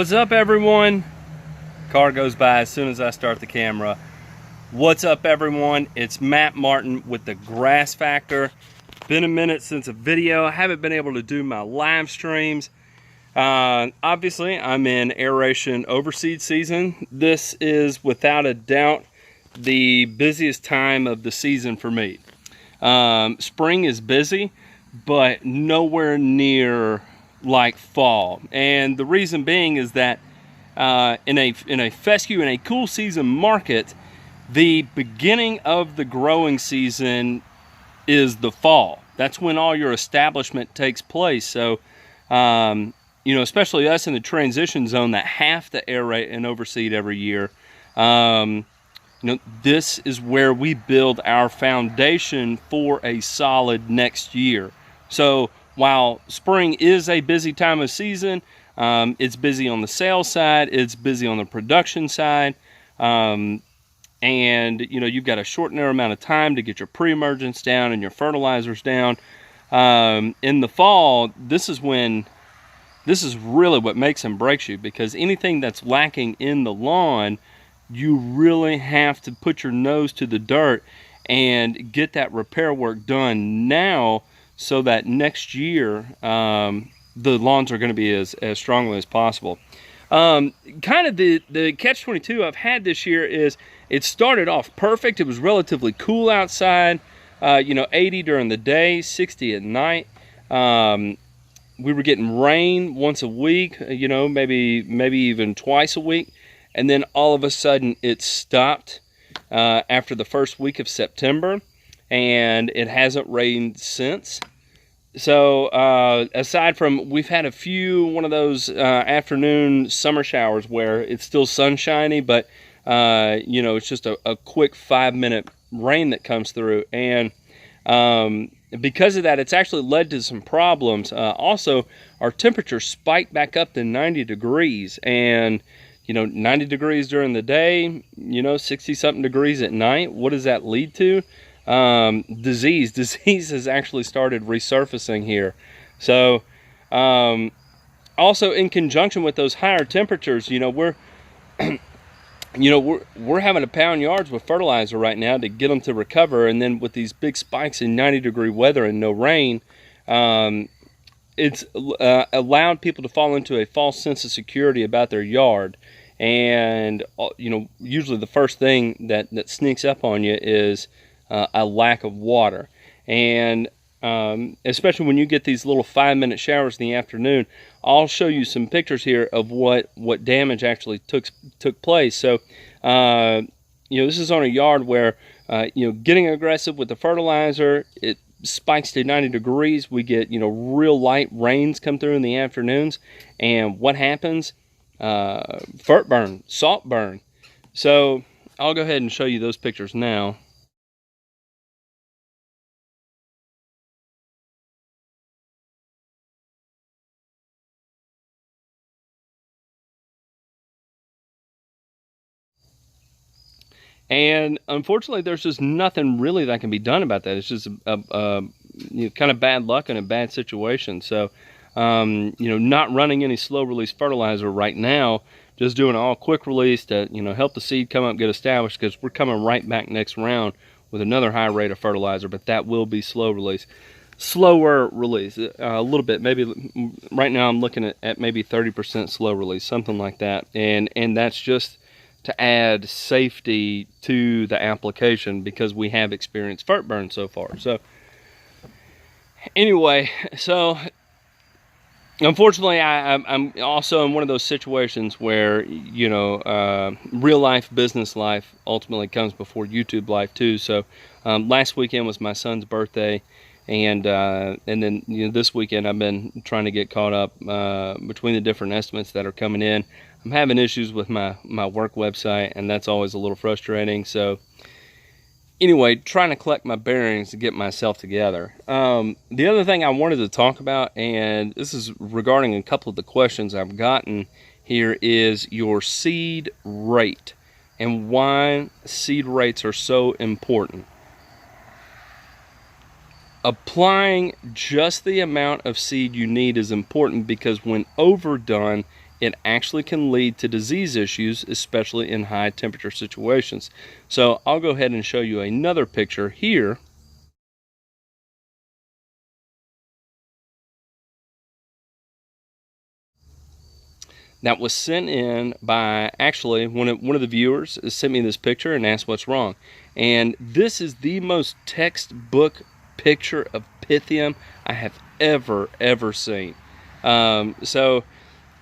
What's up, everyone? Car goes by as soon as I start the camera. What's up, everyone? It's Matt Martin with the Grass Factor. Been a minute since a video. I haven't been able to do my live streams. Obviously, I'm in aeration overseed season. This is without a doubt the busiest time of the season for me. Spring is busy, but nowhere near like fall, and the reason being is that in a fescue, in a cool season market, the beginning of the growing season is the fall. That's when all your establishment takes place. So you know, especially us in the transition zone that have to aerate and overseed every year, you know, this is where we build our foundation for a solid next year. So while spring is a busy time of season, it's busy on the sales side, it's busy on the production side, and you know, you've got a short narrow amount of time to get your pre-emergence down and your fertilizers down. In the fall, this is really what makes and breaks you, because anything that's lacking in the lawn, you really have to put your nose to the dirt and get that repair work done now, so that next year the lawns are going to be as strongly as possible. Kind of the catch-22 I've had this year is it started off perfect. It was relatively cool outside, you know, 80 during the day, 60 at night. We were getting rain once a week, you know, maybe even twice a week, and then all of a sudden it stopped after the first week of September, and it hasn't rained since. So aside from, we've had a few one of those afternoon summer showers where it's still sunshiny, but you know, it's just a quick 5-minute rain that comes through, and because of that, it's actually led to some problems. Also, our temperature spiked back up to 90 degrees, and you know, 90 degrees during the day, you know, 60 something degrees at night. What does that lead to? Disease has actually started resurfacing here. So also in conjunction with those higher temperatures, you know, we're we're having to pound yards with fertilizer right now to get them to recover, and then with these big spikes in 90-degree weather and no rain, it's allowed people to fall into a false sense of security about their yard. And you know, usually the first thing that sneaks up on you is a lack of water. And especially when you get these little 5-minute showers in the afternoon, I'll show you some pictures here of what damage actually took place. So you know, this is on a yard where you know, getting aggressive with the fertilizer, it spikes to 90 degrees. We get, you know, real light rains come through in the afternoons, and what happens? Fert burn, salt burn. So I'll go ahead and show you those pictures now. And unfortunately, there's just nothing really that can be done about that. It's just you know, kind of bad luck and a bad situation. So, you know, not running any slow release fertilizer right now, just doing all quick release to, you know, help the seed come up, get established, because we're coming right back next round with another high rate of fertilizer, but that will be slower release, a little bit. Maybe right now I'm looking at maybe 30% slow release, something like that, and that's just to add safety to the application, because we have experienced fert burn so far. So anyway, so unfortunately, I'm also in one of those situations where, you know, real life, business life ultimately comes before YouTube life too. So last weekend was my son's birthday, and then, you know, this weekend I've been trying to get caught up between the different estimates that are coming in. I'm having issues with my work website, and that's always a little frustrating. So anyway, trying to collect my bearings to get myself together. The other thing I wanted to talk about, and this is regarding a couple of the questions I've gotten here, is your seed rate and why seed rates are so important. Applying just the amount of seed you need is important, because when overdone, it actually can lead to disease issues, especially in high temperature situations. So I'll go ahead and show you another picture here. That was sent in by, actually, one of the viewers sent me this picture and asked what's wrong. And this is the most textbook picture of Pythium I have ever seen. So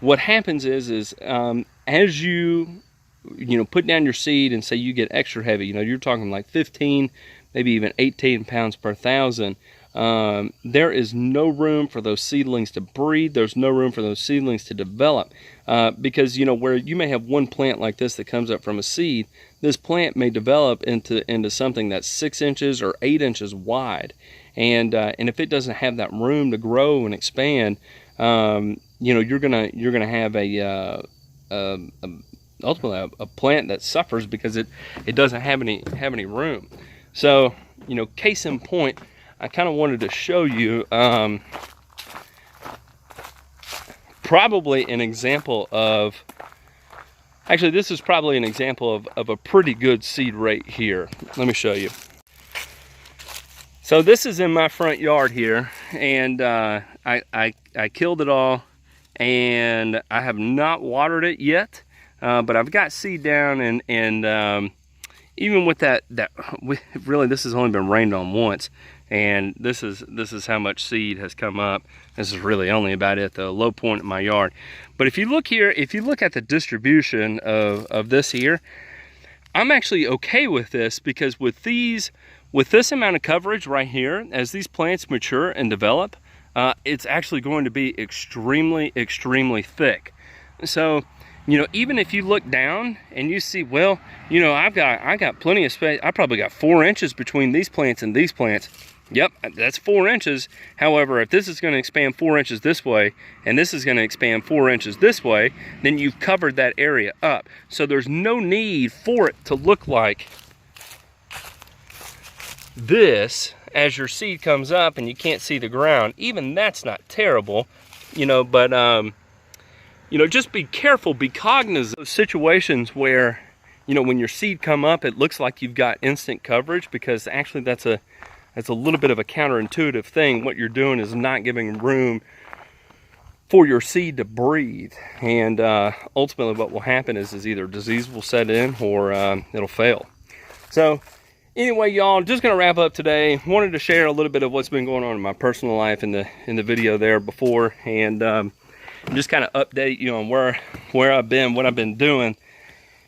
what happens is as you put down your seed and say you get extra heavy, you're talking like 15, maybe even 18 pounds per thousand. There is no room for those seedlings to breed. There's no room for those seedlings to develop, because where you may have one plant like this that comes up from a seed, this plant may develop into something that's 6 inches or 8 inches wide, and if it doesn't have that room to grow and expand, you're gonna have ultimately a plant that suffers because it doesn't have any room. So case in point, I kind of wanted to show you probably an example of, actually this is probably an example of a pretty good seed rate here. Let me show you. So this is in my front yard here, and I killed it all, and I have not watered it yet, but I've got seed down, and even with that really this has only been rained on once. And this is how much seed has come up. This is really only about at the low point in my yard. But if you look here, if you look at the distribution of this here, I'm actually okay with this, because with this amount of coverage right here, as these plants mature and develop, it's actually going to be extremely thick. So even if you look down and you see, well, I got plenty of space. I probably got 4 inches between these plants and these plants. Yep, that's 4 inches. However, if this is going to expand 4 inches this way, and this is going to expand 4 inches this way, then you've covered that area up. So there's no need for it to look like this as your seed comes up and you can't see the ground. Even that's not terrible, but just be careful, be cognizant of situations where, when your seed come up, it looks like you've got instant coverage, because actually that's a little bit of a counterintuitive thing. What you're doing is not giving room for your seed to breathe, and ultimately what will happen is either disease will set in or it'll fail. So anyway, y'all, just gonna wrap up today. Wanted to share a little bit of what's been going on in my personal life in the video there before, and just kind of update you on where I've been, what I've been doing,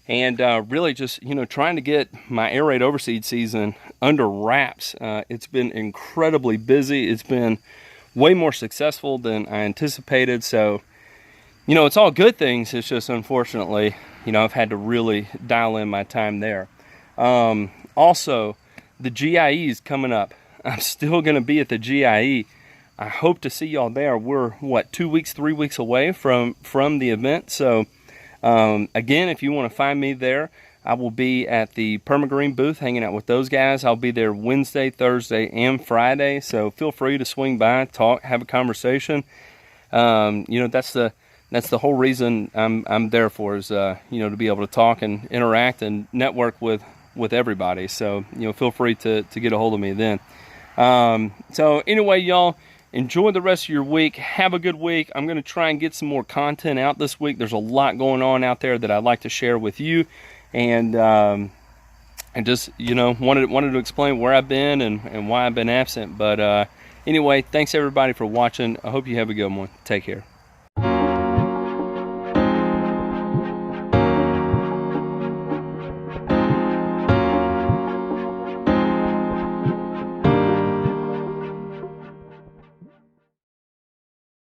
and really just trying to get my aerate overseed season under wraps. It's been incredibly busy. It's been way more successful than I anticipated. So it's all good things. It's just, unfortunately, I've had to really dial in my time there. Also, the GIE is coming up. I'm still going to be at the GIE. I hope to see y'all there. We're, what, 2 weeks, 3 weeks away from the event. So again, if you want to find me there, I will be at the Permagreen booth hanging out with those guys. I'll be there Wednesday, Thursday, and Friday. So feel free to swing by, talk, have a conversation. That's the whole reason I'm there for, is to be able to talk and interact and network with everybody. So feel free to get a hold of me then. So anyway, y'all, enjoy the rest of your week. Have a good week. I'm going to try and get some more content out this week. There's a lot going on out there that I'd like to share with you, and just wanted to explain where I've been and why I've been absent. But anyway, thanks everybody for watching. I hope you have a good one. Take care.